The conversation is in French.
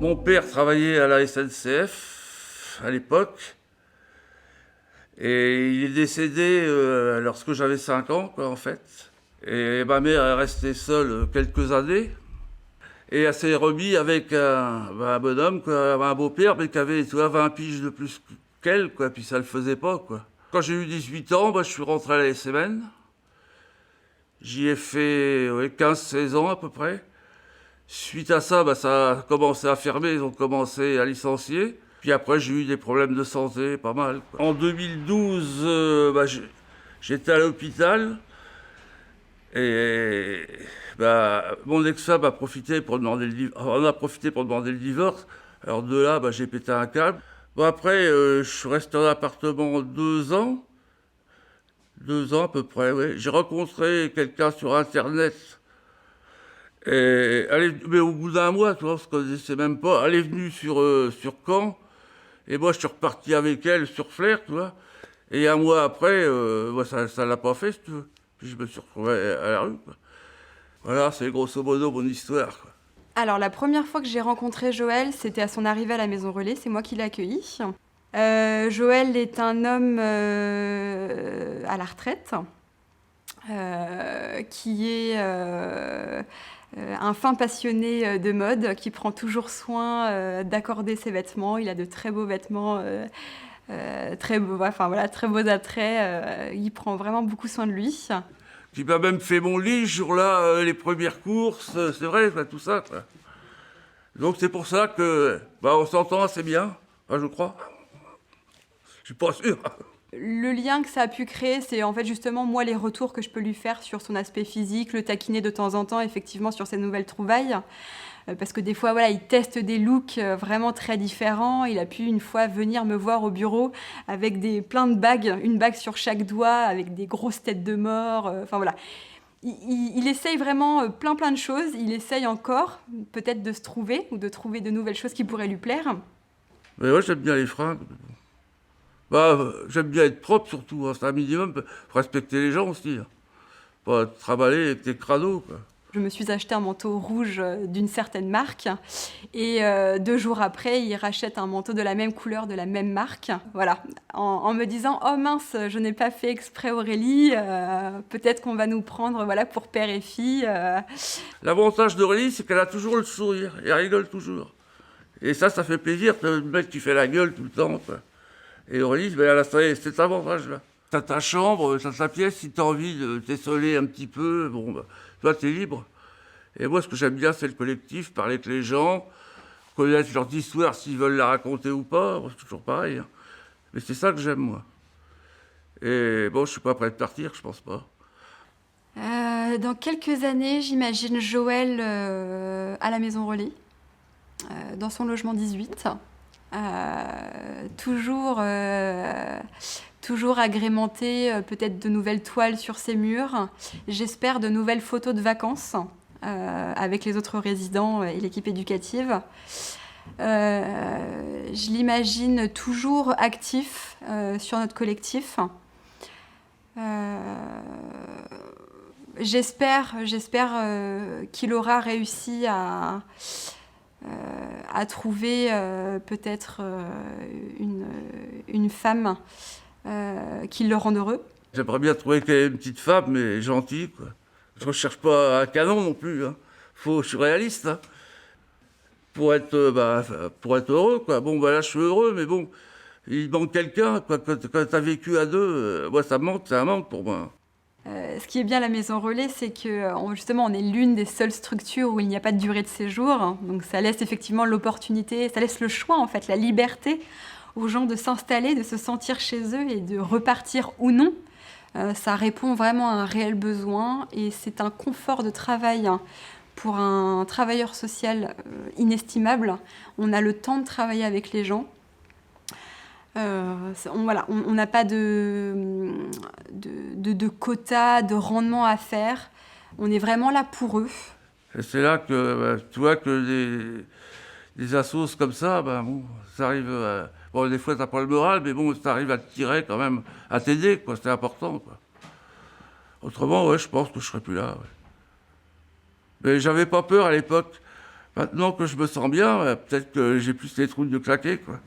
Mon père travaillait à la SNCF à l'époque. Et il est décédé lorsque j'avais 5 ans, quoi, en fait. Et ma mère est restée seule quelques années. Et elle s'est remise avec un bonhomme, quoi, un beau-père, mais qui avait 20 piges de plus qu'elle, quoi, puis ça le faisait pas, quoi. Quand j'ai eu 18 ans, je suis rentré à la SMN. J'y ai fait 15-16 ans à peu près. Suite à ça, ça a commencé à fermer, ils ont commencé à licencier. Puis après, j'ai eu des problèmes de santé, pas mal, quoi. En 2012, j'étais à l'hôpital et mon ex-femme a profité pour demander on a profité pour demander le divorce. Alors de là, j'ai pété un câble. Bon après, je suis resté en appartement 2 ans. 2 ans à peu près, oui. J'ai rencontré quelqu'un sur Internet. Mais au bout d'un mois, tu vois, on se connaissait même pas. Elle est venue sur Caen. Et moi, je suis reparti avec elle sur Flers, tu vois. Et un mois après, ça l'a pas fait, si tu veux. Puis je me suis retrouvé à la rue, quoi. Voilà, c'est grosso modo mon histoire, quoi. Alors, la première fois que j'ai rencontré Joël, c'était à son arrivée à la Maison Relais. C'est moi qui l'ai accueilli. Joël est un homme à la retraite qui est un fin passionné de mode, qui prend toujours soin d'accorder ses vêtements. Il a de très beaux vêtements, très beaux, enfin voilà, très beaux attraits. Il prend vraiment beaucoup soin de lui. Qui m'a même fait mon lit, ce jour-là, les premières courses, c'est vrai, tout ça, quoi. Donc c'est pour ça que, on s'entend assez bien, je crois. Je suis pas sûr. Le lien que ça a pu créer, c'est en fait justement moi les retours que je peux lui faire sur son aspect physique, le taquiner de temps en temps effectivement sur ses nouvelles trouvailles. Parce que des fois, voilà, il teste des looks vraiment très différents. Il a pu une fois venir me voir au bureau avec plein de bagues, une bague sur chaque doigt, avec des grosses têtes de mort. Enfin voilà. Il essaye vraiment plein de choses. Il essaye encore peut-être de se trouver ou de trouver de nouvelles choses qui pourraient lui plaire. Mais ouais, j'aime bien les fringues. J'aime bien être propre surtout, hein. C'est un minimum. Faut respecter les gens aussi, hein. Pas te trimballer avec tes crados, quoi. Je me suis acheté un manteau rouge d'une certaine marque et 2 jours après, il rachète un manteau de la même couleur, de la même marque. Voilà, en me disant « Oh mince, je n'ai pas fait exprès Aurélie, peut-être qu'on va nous prendre voilà, pour père et fille. » L'avantage d'Aurélie, c'est qu'elle a toujours le sourire, et elle rigole toujours. Et ça fait plaisir, le mec qui fait la gueule tout le temps, quoi. Et Aurélie, elle a cet avantage-là. T'as ta chambre, t'as ta pièce, si t'as envie de t'isoler un petit peu, toi, t'es libre. Et moi, ce que j'aime bien, c'est le collectif, parler avec les gens, connaître leur histoire s'ils veulent la raconter ou pas. C'est toujours pareil, hein. Mais c'est ça que j'aime, moi. Et bon, je suis pas prêt de partir, je pense pas. Dans quelques années, j'imagine Joël à la Maison Relais, dans son logement 18. Toujours agrémenté peut-être de nouvelles toiles sur ses murs. J'espère de nouvelles photos de vacances avec les autres résidents et l'équipe éducative. Je l'imagine toujours actif sur notre collectif. J'espère qu'il aura réussi à trouver peut-être une femme qui le rende heureux. J'aimerais bien trouver une petite femme, mais gentille, quoi. Je ne cherche pas un canon non plus, hein. Je suis réaliste, hein. Pour être heureux, quoi. Bon, là, je suis heureux, mais bon, il manque quelqu'un, quoi. Quand tu as vécu à deux, moi, ça me manque, c'est un manque pour moi. Ce qui est bien à la Maison Relais, c'est que justement, on est l'une des seules structures où il n'y a pas de durée de séjour. Donc ça laisse effectivement l'opportunité, ça laisse le choix, en fait, la liberté aux gens de s'installer, de se sentir chez eux et de repartir ou non. Ça répond vraiment à un réel besoin et c'est un confort de travail pour un travailleur social inestimable. On a le temps de travailler avec les gens. On n'a pas de quotas, de rendement à faire. On est vraiment là pour eux. Et c'est là que tu vois que des assos comme ça, ça arrive. Bon, des fois, t'as pas le moral, mais bon, ça arrive à te tirer quand même, à t'aider, quoi. C'est important, quoi. Autrement, ouais, je pense que je serais plus là, ouais. Mais j'avais pas peur à l'époque, Maintenant que je me sens bien, peut-être que j'ai plus les trouilles de claquer, quoi.